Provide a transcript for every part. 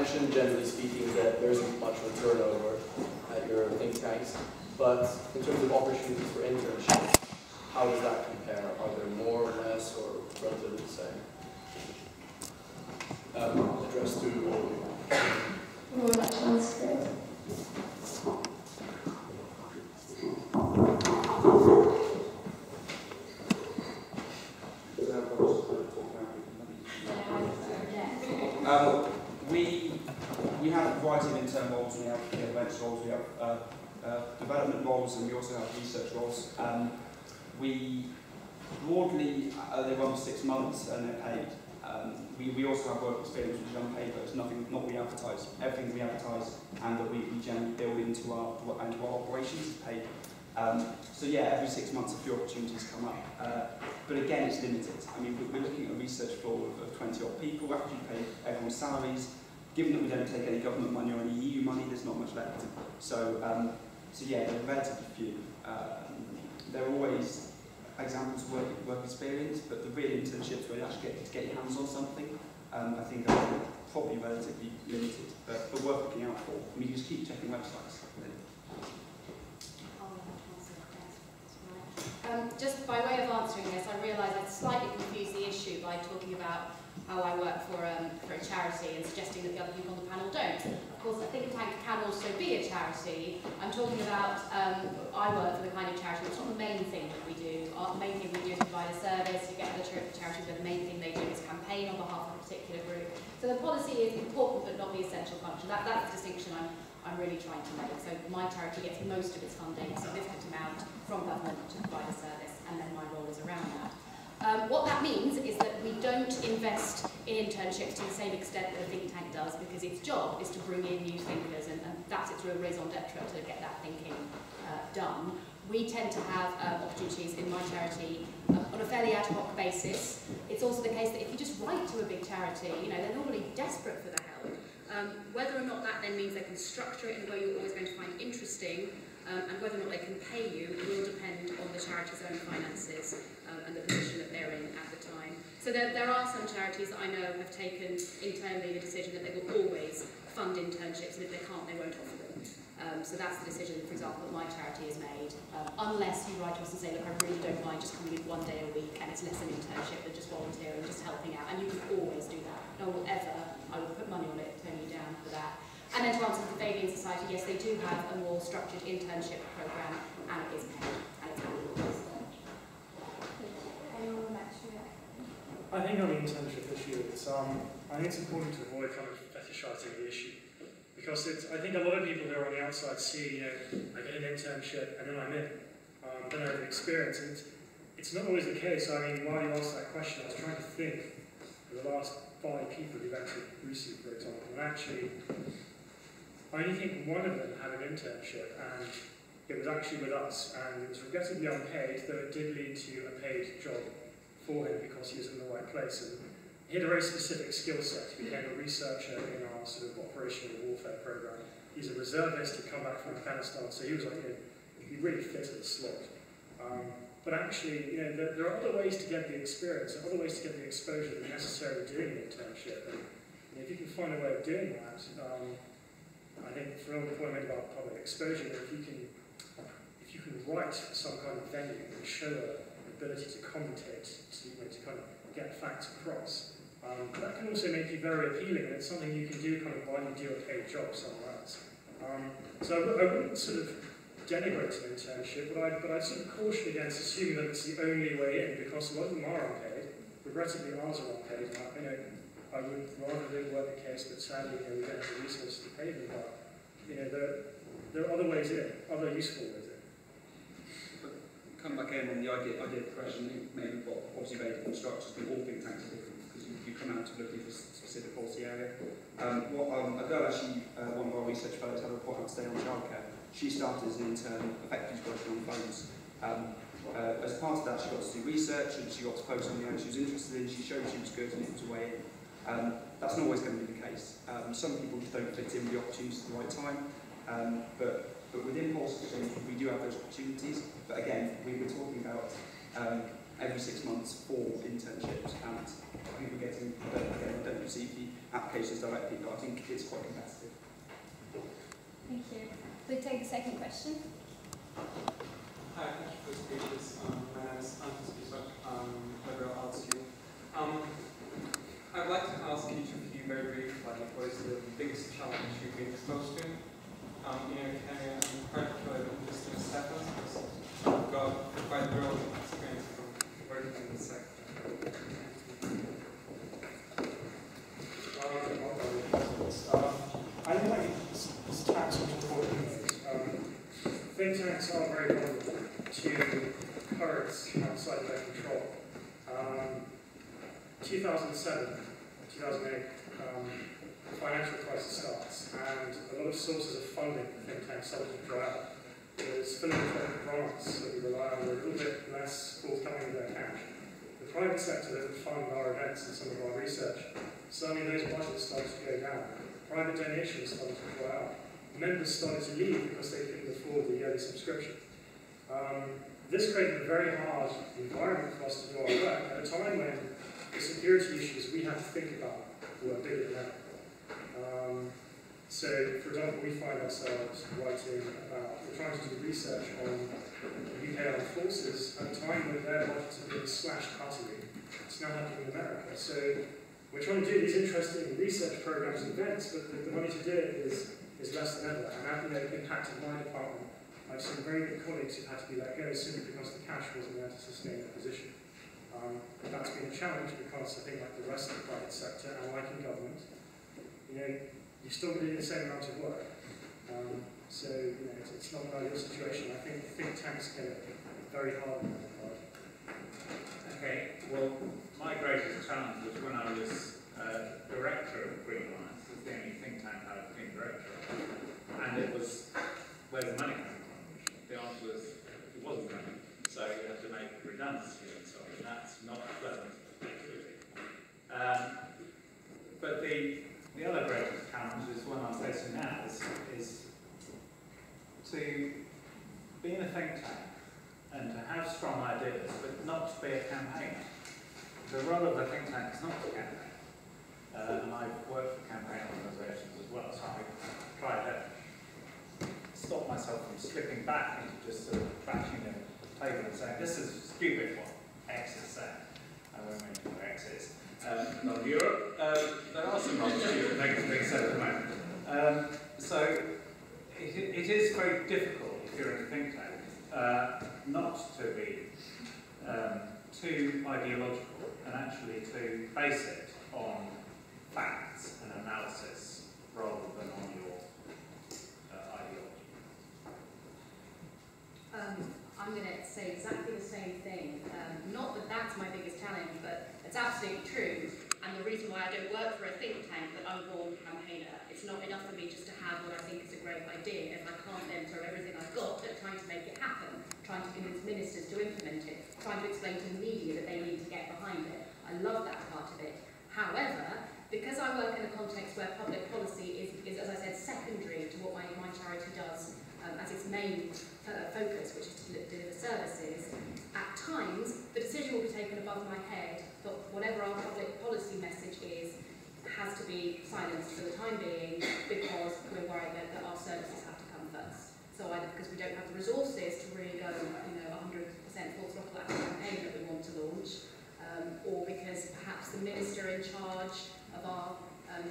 mentioned, generally speaking, that there isn't much of a turnover at your think tanks, but in terms of opportunities for internships, how does that compare? Are there more or less, or relatively the same? Addressed to all of you. More like transfer. We have a variety of intern roles, we have events roles, we have development roles, and we also have research roles. We broadly, they run for 6 months and they're paid. We also have work experience which is unpaid, but it's nothing, not we advertise. Everything we advertise and that we generally build into our operations is paid. So yeah, every 6 months a few opportunities come up. But again, it's limited. I mean, we're looking at a research floor of 20 odd people, after you pay everyone's salaries. Given that we don't take any government money or any EU money, there's not much left. So, so yeah, there are relatively few. There are always examples of work experience, but the real internships where you actually get your hands on something, I think are probably relatively limited, but worth looking out for. I mean, you just keep checking websites. Just by way of answering this, I realise I slightly confused the issue by talking about how I work for a charity and suggesting that the other people on the panel don't. Of course, a think tank can also be a charity. I'm talking about, I work for the kind of charity, it's not the main thing that we do. Our main thing we do is provide a service. You get other charities where the main thing they do is campaign on behalf of a particular group. So the policy is important but not the essential function. That's the distinction I'm really trying to make. So my charity gets most of its funding, a significant amount, from government to provide a service, and then my role is around that. What that means is that we don't invest in internships to the same extent that a think tank does, because its job is to bring in new thinkers, and that's its real raison d'etre, to get that thinking done. We tend to have opportunities in my charity on a fairly ad hoc basis. It's also the case that if you just write to a big charity, you know, they're normally desperate for the help. Whether or not that then means they can structure it in a way you're always going to find interesting, and whether or not they can pay you will depend on the charity's own finances and the position that they're in at the time. So there are some charities that I know have taken internally the decision that they will always fund internships, and if they can't, they won't offer them. So that's the decision, for example, that my charity has made. Unless you write to us and say, look, I really don't mind just coming in 1 day a week, and it's less an internship than just volunteering, just helping out, and you can always do that. No one will ever, I would put money on it, turn you down for that. And then to answer the Fabian Society, yes, they do have a more structured internship programme, and it is paid, and it's paid. I think on the internship issue, I think it's important to avoid kind of fetishizing the issue. Because I think a lot of people who are on the outside see, you know, I get an internship and then I'm in. Then I have an experience. And it's not always the case. I mean, while you asked that question, I was trying to think of the last 5 people who've entered RUSI, for example. And actually, I only think one of them had an internship, and it was actually with us. And it was regrettably unpaid, though it did lead to a paid job for him because he was in the right place. And he had a very specific skill set. He became a researcher in our sort of operational warfare program. He's a reservist who'd come back from Afghanistan, so he was like, he really fitted the slot. But actually, you know, there are other ways to get the experience, there are other ways to get the exposure than necessarily doing an internship. And if you can find a way of doing that, I think for the point I made about public exposure, if you can write some kind of venue and show an ability to commentate, to kind of get facts across. That can also make you very appealing, and it's something you can do kind of while you do a paid job somewhere else. So I wouldn't sort of denigrate an internship, but I'd sort of caution against assuming that it's the only way in, because a lot of them are unpaid. Regrettably, ours are unpaid. You know, I would rather it weren't the case, but sadly, you know, we don't have the resources to pay them. But you know, there are other ways in, other useful ways in. Come back in on the idea of the question, maybe obviously very different structures, but all think tanks are different because you come out to looking for a specific policy area. A girl actually, one of our research fellows had a report out today on childcare. She started as an intern, effectively working on phones. As part of that, she got to do research and she got to focus on the area she was interested in. She showed she was good and it was a way in. That's not always going to be the case. Some people just don't fit in with the opportunities at the right time. But within policy change, we do have those opportunities. But again, we were talking about every 6 months for internships, and I think we're getting, I don't receive the applications directly, but I think it's quite competitive. Thank you. We take the second question. Hi, thank you for the speeches. My name is Anton. Maybe I'll ask you. I'd like to ask each of you very briefly, what is the biggest challenge you've been exposed to in your career, and particularly in business settings, because you've got quite broad experience from working in the sector. I think it's tax on important things. Think tanks are very vulnerable to currents outside their control. 2007, 2008, the financial crisis starts, and a lot of sources of funding for think tanks started to dry up. There's philanthropic grants that we rely on, are a little bit less forthcoming with their cash. The private sector that would fund our events and some of our research, suddenly those budgets started to go down. Private donations started to dry up. Members started to leave because they couldn't afford the yearly subscription. This created a very hard environment for us to do our work at a time when the security issues we had to think about were bigger than ever. So, for example, we find ourselves writing about, we're trying to do research on the UK Armed Forces at a time when their budgets are being slashed utterly. It's now happening in America. So, we're trying to do these interesting research programs and events, but the money to do it is less than ever. And that impacted my department. I've seen very good colleagues who've had to be let go simply because the cash wasn't there to sustain their position. That's been a challenge because I think, like the rest of the private sector and like in government, you're still doing the same amount of work. So it's not an ideal situation. I think tanks get it very hard in that regard. Okay, well, my greatest challenge was when I was director of Green Alliance. It was the only think tank I had been director of. And it was, where's the money coming from? The answer was, it wasn't money. So you had to make redundancy and so on. That's not pleasant activity. But the other greatest challenge is one I'm facing now is to be in a think tank and to have strong ideas, but not to be a campaigner. The role of the think tank is not to campaign. And I've worked for campaign organisations as well, so I try to stop myself from slipping back into just sort of bashing the table and saying, this is stupid what X is saying. I won't mention what X is. Not Europe. There are some rather stupid things being said at the moment. So it is very difficult if you're in a think tank not to be too ideological and actually to base it on facts and analysis rather than on your ideology. I'm going to say exactly the same thing. Not that that's my biggest challenge, but it's absolutely true. And the reason why I don't work for a think tank, but I'm a born campaigner, it's not enough for me just to have what I think is a great idea if I can't then throw everything I've got at trying to make it happen, trying to convince ministers to implement it, trying to explain to the media that they need to get behind it. I love that part of it. However, because I work in a context where public policy is as I said, secondary to what my charity does as its main focus, which is to deliver services, at times the decision will be taken above my head, but whatever our public policy message is has to be silenced for the time being because we're worried that our services have to come first. So either because we don't have the resources to really go 100% full throttle at the campaign that we want to launch, or because perhaps the minister in charge of our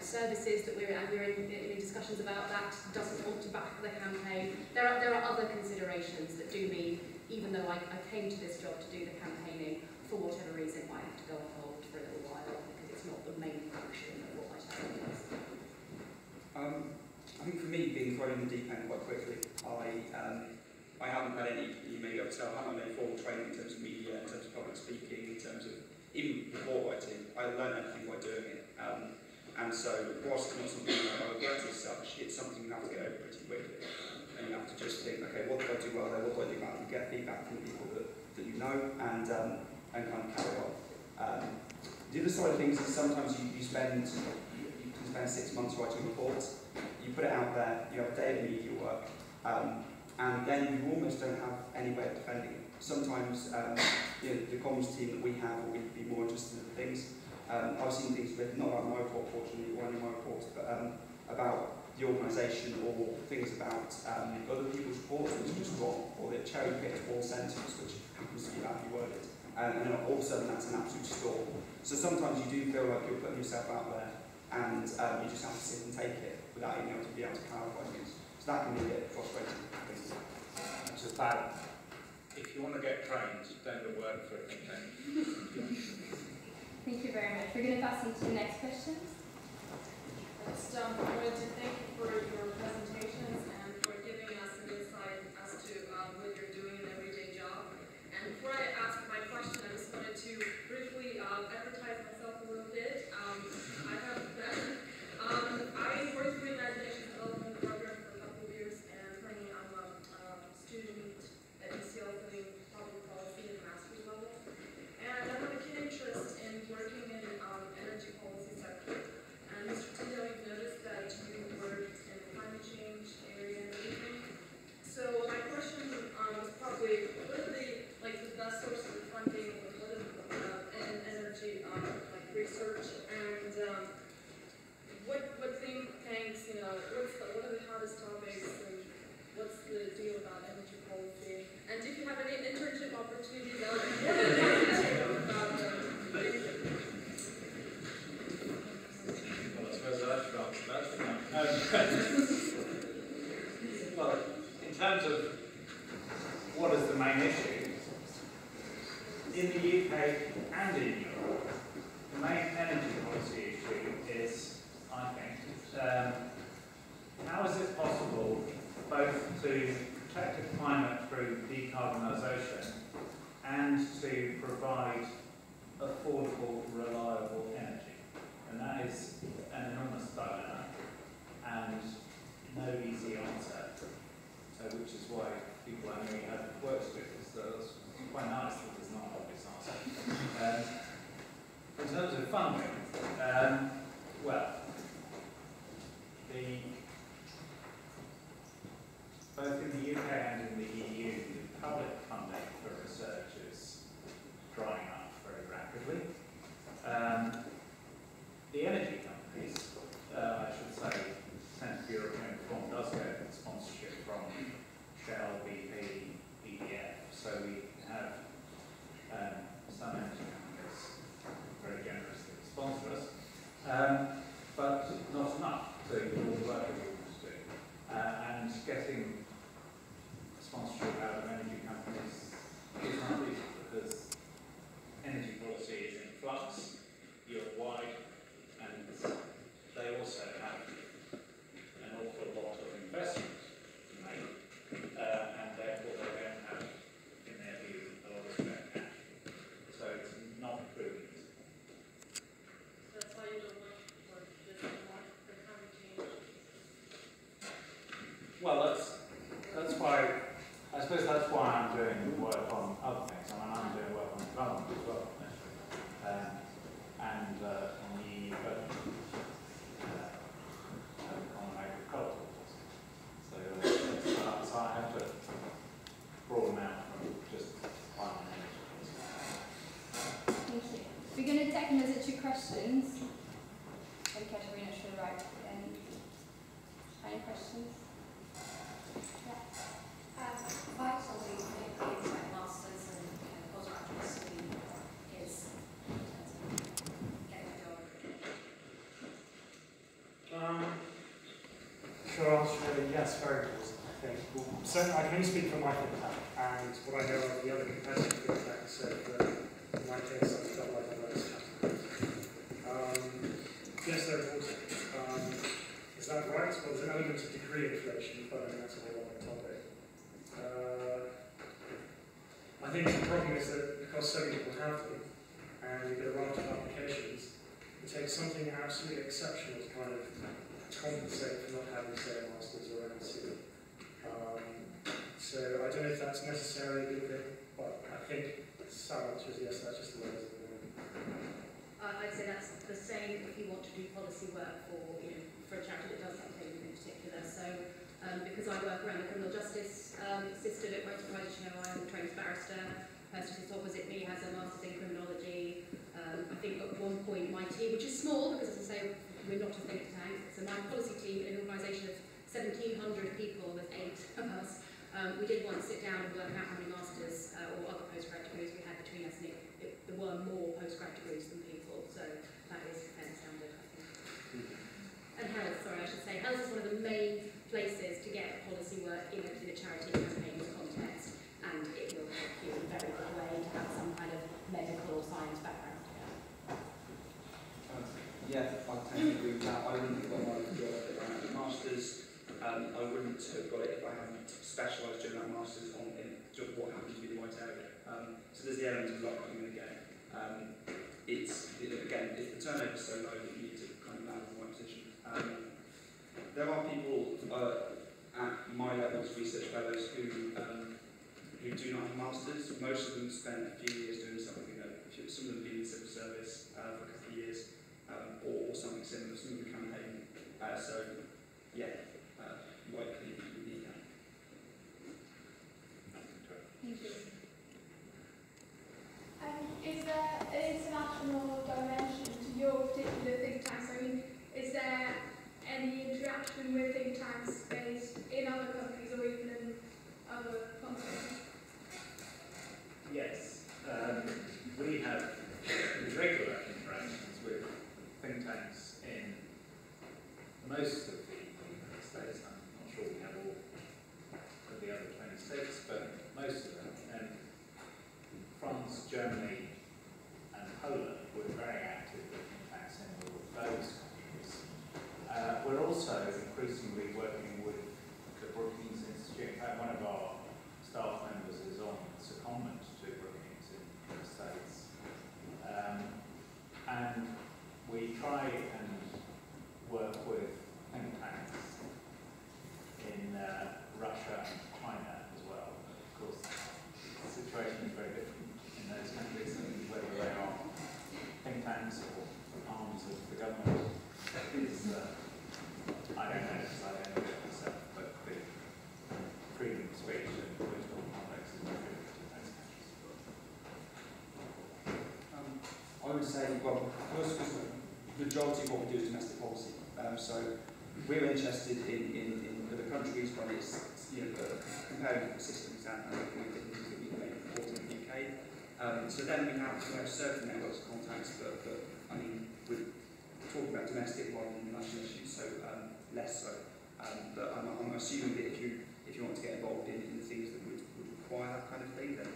services that we're in discussions about that doesn't want to back the campaign. There are other considerations that do mean, even though I came to this job to do the campaigning, for whatever reason I have to go on hold for a little while because it's not the main function of what my charity does. I think for me, being thrown in the deep end quite quickly, I haven't had any, you may be able to tell, I haven't had any formal training in terms of media, in terms of public speaking, in terms of even report writing. I learned everything by doing it. And so, whilst it's not something that I regret as such, it's something you have to get over pretty quickly. And you have to just think, okay, what did I do well there, what do I do badly? Get feedback from people that you know and kind of carry on. The other side of things is sometimes you can spend 6 months writing reports, you put it out there, you have a day of media work, and then you almost don't have any way of defending it. Sometimes the comms team that we have will be more interested in things. I've seen things written, not about my report fortunately, or any of my reports, but about the organisation or things about other people's reports which are just wrong, or they cherry-picked one sentence which happens to be badly worded, and then all of a sudden that's an absolute storm. So sometimes you do feel like you're putting yourself out there, and you just have to sit and take it without being able to clarify things. So that can be a bit frustrating. Just that, if you want to get trained, don't work for a think tank. Thank you very much. We're going to pass on to the next question. I just wanted to thank you for your presentations and for giving us an insight as to what you're doing in an everyday job. And before I ask my question, I just wanted to briefly advertise myself a little bit. I have I worked for the Imagination Development Program for a couple of years, and currently I'm a student at KCL studying public policy at master's level. And I have a keen interest in working in energy policy sector. And Mr. Tindale, you've noticed that you worked in the climate change area and everything. So my question was probably, what are the best sources of funding, what is energy research, and what think tanks, what are the hottest topics, and what's the deal about energy policy? And if you have any internship opportunities, I would be more than happy to know about them. Well, I suppose that's well, in terms of what is the main issue, in the UK and in Europe, the main energy policy issue is, I think, how is it possible both to protect the climate through decarbonisation and to provide affordable, reliable energy? And that is an enormous dilemma and no easy answer, which is why people I know have work to do, because it's quite nice that there's not an obvious answer. In terms of funding, well, both in the UK and in the EU, the public funding for research is drying up very rapidly. The energy companies, I should say, Centre for European Reform does get sponsorship from Shell, BP, EDF, so we have some energy companies very generously sponsor us, but not enough to do all the work that we want to do. And getting sponsorship out of energy companies is not easy, because energy policy is in flux Europe-wide, and they also have an awful lot of investment to make, and therefore they don't have, in their view, a lot of spare cash. So it's not prudent. That's why you don't work for this anymore, for climate change. Well, that's why, I suppose that's why I'm doing work on other things. I mean, I'm doing work on development as well, actually. And on the EU budget, on agriculture. So I have to broaden out from just climate change. Thank you. We're going to take them as 2 questions. And Katerina should write. Any questions? Vital these things like masters and postgraduate scheme is in terms of getting a job. Short answer, yes, very important, I think. Well, so I can only speak for my think tank, and what I know of the other competitive think tanks said that in my case I've felt like I've learned yes, they're important. Is that right? Well, there's an element of degree inflation, but I mean that's a whole other topic. I think the problem is that because so many people have them, and you get a raft of applications, it takes something absolutely exceptional to kind of compensate for not having, say, a master's or MSc. So I don't know if that's necessarily a good thing, but I think the sad answer is yes, that's just the way it is at the moment. I'd say that's the same if you want to do policy work for a charity that does something in particular. So because I work around the criminal justice assisted. It won't surprise you to know I'm a trained barrister. The person sits opposite me has a master's in criminology. I think at one point my team, which is small because as I say, we're not a think tank, so my policy team in an organisation of 1,700 people, there's 8 of us, we did once sit down and work out how many masters or other postgrad degrees we had between us, and there were more postgrad degrees than people, so that is fairly standard, I think. And health, sorry, I should say, health is one of the main places to get policy work in a charity campaign context, and it will help you in a very good way to have some kind of medical or science background. Yeah, I tend to agree with that. I wouldn't have got my masters. I wouldn't have got it if I hadn't specialised during that masters on in just what happens to be the right area. So there's the element of luck coming in again. Again, if the turnover is so low that you need to kind of land in the right position. There are people at my level as research fellows who do not have masters. Most of them spend a few years doing something. Some of them been in civil service for a couple of years. Or something similar, some of the campaign. So, yeah, likely you need that. Thank you. Is there an international dimension to your particular think tanks? I mean, is there any interaction with think tanks based in other countries or even in other continents? Yes. We have regular interactions with think tanks in most of the United States. I'm not sure we have all of the other 26, but most of them. And France, Germany, and Poland, we're very active with think tanks in all of those countries. We're also increasingly working with the Brookings Institute. In fact, one of our staff members is on secondment to Brookings in the States. And we try and work with think tanks in Russia and China as well. Of course, the situation is very different in those countries, and whether they are think tanks or arms of the government is, I don't know, because I don't know it myself, but the freedom of speech and political context is very different in those countries. I would say, well, first, the majority of what we do is domestic policy. So we're interested in the countries when it's, comparing the systems and looking at differences that we can make important in the UK. So then we have certain networks of contacts, but I mean, we're talking about domestic rather than national issues, so less so. But I'm assuming that if you want to get involved in the things that would require that kind of thing, then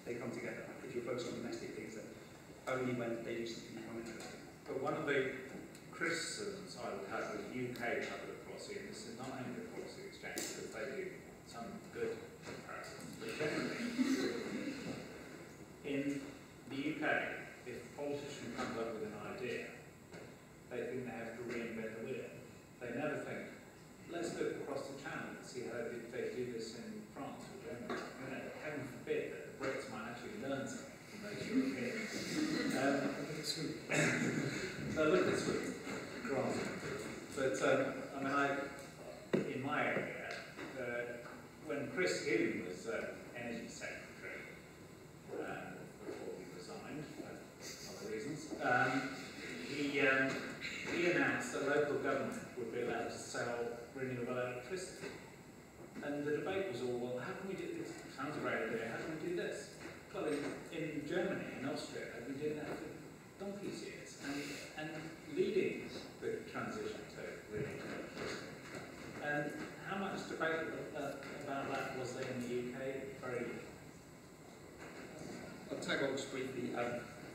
they come together. If you're focused on domestic things, then only when they do something you find interesting. But one of the criticisms I would have with UK public policy, and this is not only the policy exchange, because they do some good comparisons, but generally, in the UK, if a politician comes up with an idea, they think they have to reinvent the wheel. They never think, let's look across the channel and see how they do this in France or Germany. Heaven forbid that the Brits might actually learn something from those Europeans. So look at Sweden, granted. But I mean, in my area, when Chris Hume was Energy Secretary, before he resigned for other reasons, he announced that local government would be allowed to sell renewable electricity. And the debate was all, well, how can we do this? Sounds a great idea, how can we do this? Well, in Germany and Austria, we did that for donkey's years, and leading the transition to renewable electricity. And how much debate about that was there in the UK? Very little. I'll tag on just briefly.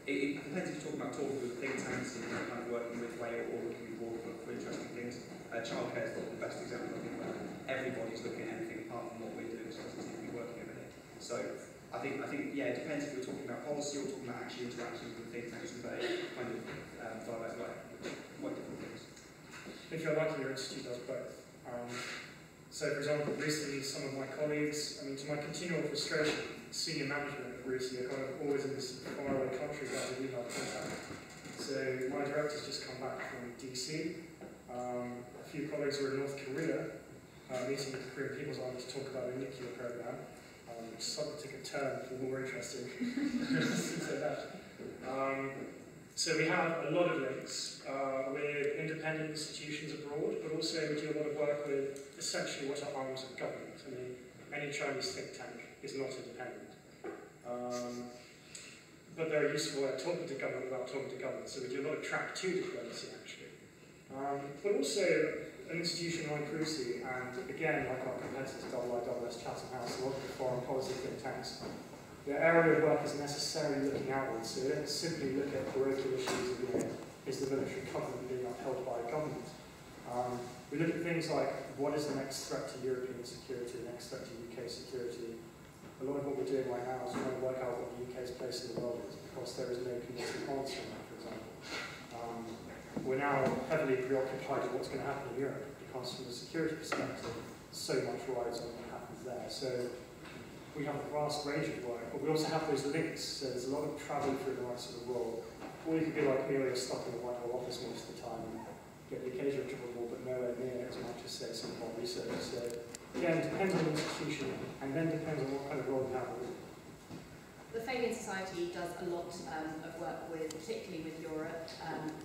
It depends if you're talking with think tanks and kind of working with way or looking forward for interesting things. Childcare is the best example. I think where everybody's looking at anything apart from what we're doing, so it's be working over here. So I think yeah, it depends if you're talking about policy or talking about actually interactions with think tanks and very kind of direct way, quite different things. If you're lucky, your institute does both. So, for example, recently some of my colleagues, to my continual frustration, senior management of RUSI are kind of always in this faraway country where they email contact. So my director's just come back from DC. A few colleagues were in North Korea. meeting with Korean People's Army to talk about a nuclear program, which suddenly took a turn for more interesting. So we have a lot of links with independent institutions abroad, but also we do a lot of work with essentially what are arms of government. I mean, any Chinese think tank is not independent. But they're a useful way of talking to government without talking to government, so we do a lot of track 2 diplomacy actually. But also an institution like RUSI, and again, like our competitors, IISS, Chatham House, a lot of the foreign policy think tanks, their area of work is necessarily looking outwards, so they don't simply look at parochial issues of, you know, is the military covenant being upheld by a government? We look at things like, what is the next threat to European security, the next threat to UK security? A lot of what we're doing right now is trying to work out what the UK's place in the world is, because there is no committed answer on that, for example. We're now heavily preoccupied with what's going to happen in Europe, because from a security perspective, so much rides on what happens there. So we have a vast range of work, but we also have those links, so there's a lot of travel through the rest of the world. Or you could be like me, where you're stuck in the Whitehall office most of the time and get the occasional triple, but nowhere near as much as, say, some of our research. So again, it depends on the institution, and then depends on what kind of role you have. The Fabian Society does a lot of work with, particularly with Europe,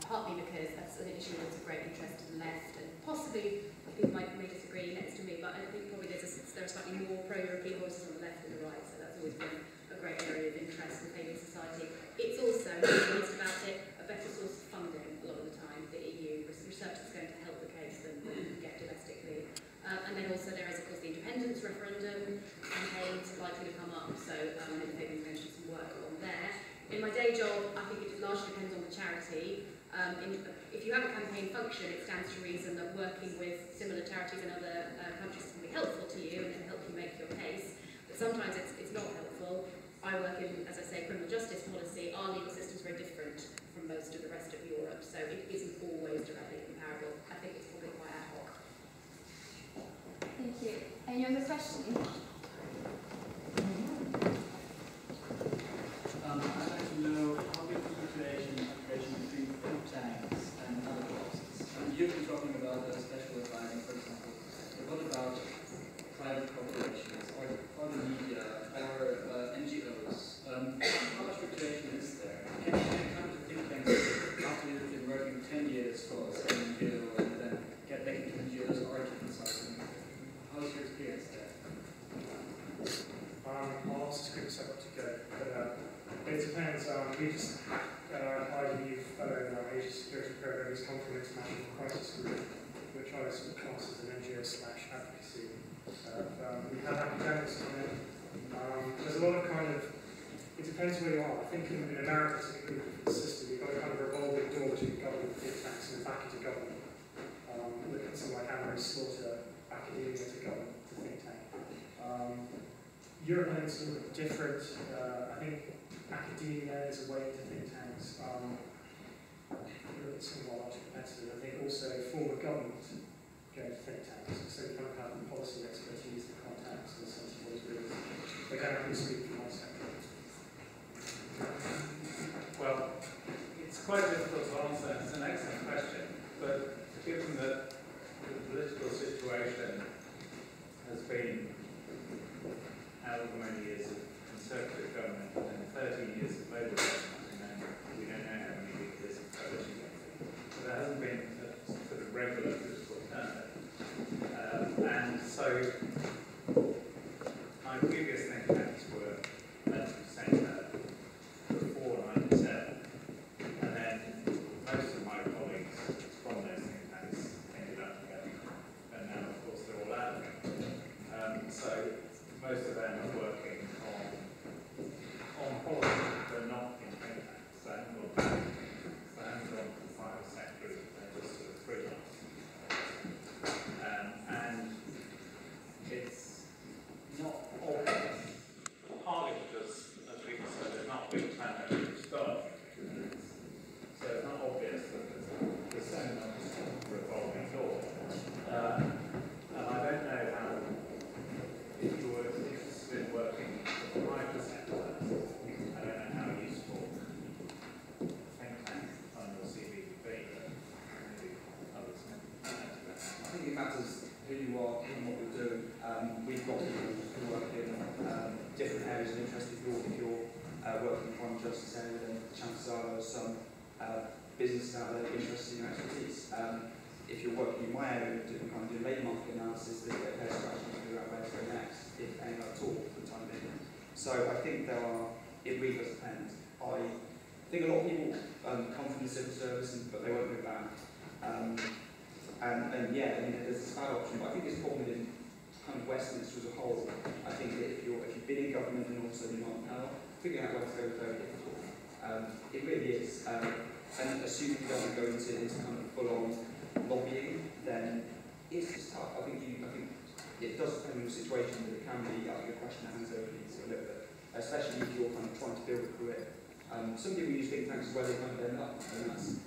partly because that's an issue that's of great interest to the left, and possibly, people may disagree next to me, but I think probably there are slightly more pro-European voices on the left than the right, so that's always been a great area of interest in the Fabian Society. It's also, least about it, a better source of funding a lot of the time, the EU. Research is going to help the case than we get domestically. And then also there is, of course, the independence referendum campaigns likely to come up, so I think we've mentioned some work on there. In my day job, I think it largely depends on the charity. If you have a campaign function, it stands to reason that working with similar charities in other countries can be helpful to you and can help you make your case. But sometimes it's not helpful. I work in, as I say, criminal justice policy. Our legal system is very different from most of the rest of Europe, so it isn't always directly comparable. I think it's probably quite ad hoc. Thank you. Any other questions? I'd like to know how big is the creation between think tanks and other costs? You've been talking about special advising, for example, but what about private corporations or the media or NGOs? How much fluctuation is there? Can you come to think tanks after you've been working 10 years for some NGO and then get back into NGOs or to consulting? How's your experience there? I'll ask to quick step up to go, but it depends. We just hired a new fellow in our Asia Security Program. He's come from International Crisis Group, which I sort of class as an NGO/advocacy. We have academics come in. There's a lot of kind of, it depends where you are. I think in America it's a completely different system. You've got a kind of revolving door between government think tanks and back into government. Look at something like Anne-Marie Slaughter, academia to government to think tank. Europe is a little bit different. I think academia is a way into think tanks. Some of our larger competitors, I think also form of government going to think tanks. So you kind of have the policy expertise, the contacts, and the sense of what is really. Again, I can speak for my sector. Well, it's quite difficult to answer. It's an excellent question, but given that the political situation has been however many years of Conservative government and 13 years of Labour government, and we don't know how many years of coalition government. So there hasn't been a sort of regular political turnover. And so my previous think tanks were led to centre before 97, and then most of my colleagues from those think tanks ended up together, and now of course they're all out of it. So most of them are working on policy, but not in think tanks. They haven't gone back. They haven't gone to the private sector. They're just sort of freelance. And it's not obvious, partly because, as people said, there's not big turnover of staff. So it's not obvious that there's so much revolving door. And I don't know how, if you were interested in working in the private sector, I don't know how useful think tanks on your CV would be, but maybe others may. I think it matters who you are and what you're doing. We've got people who work in different areas of interest. If you're working in crime justice area, then chances are there's some businesses out there interested in your expertise. If you're working in my area, doing labour market analysis, there's a pair scratching to figure out where to go next, if any at all, for the time being. So I think it really does depend. I think a lot of people come from the civil service, but they won't go back. And yeah, I mean, there's this bad option, but I think it's a problem in kind of Westminster as a whole. I think that if you've been in government and also you're not in power, figuring out where to go is very difficult. It really is. And assuming you don't want to go into kind of full-on lobbying, then it's just tough. I think it does depend on the situation, but it can be a question that hangs over you a little bit, especially if you're kind of trying to build a career. Some people use think tanks as where they kind of end up, and that's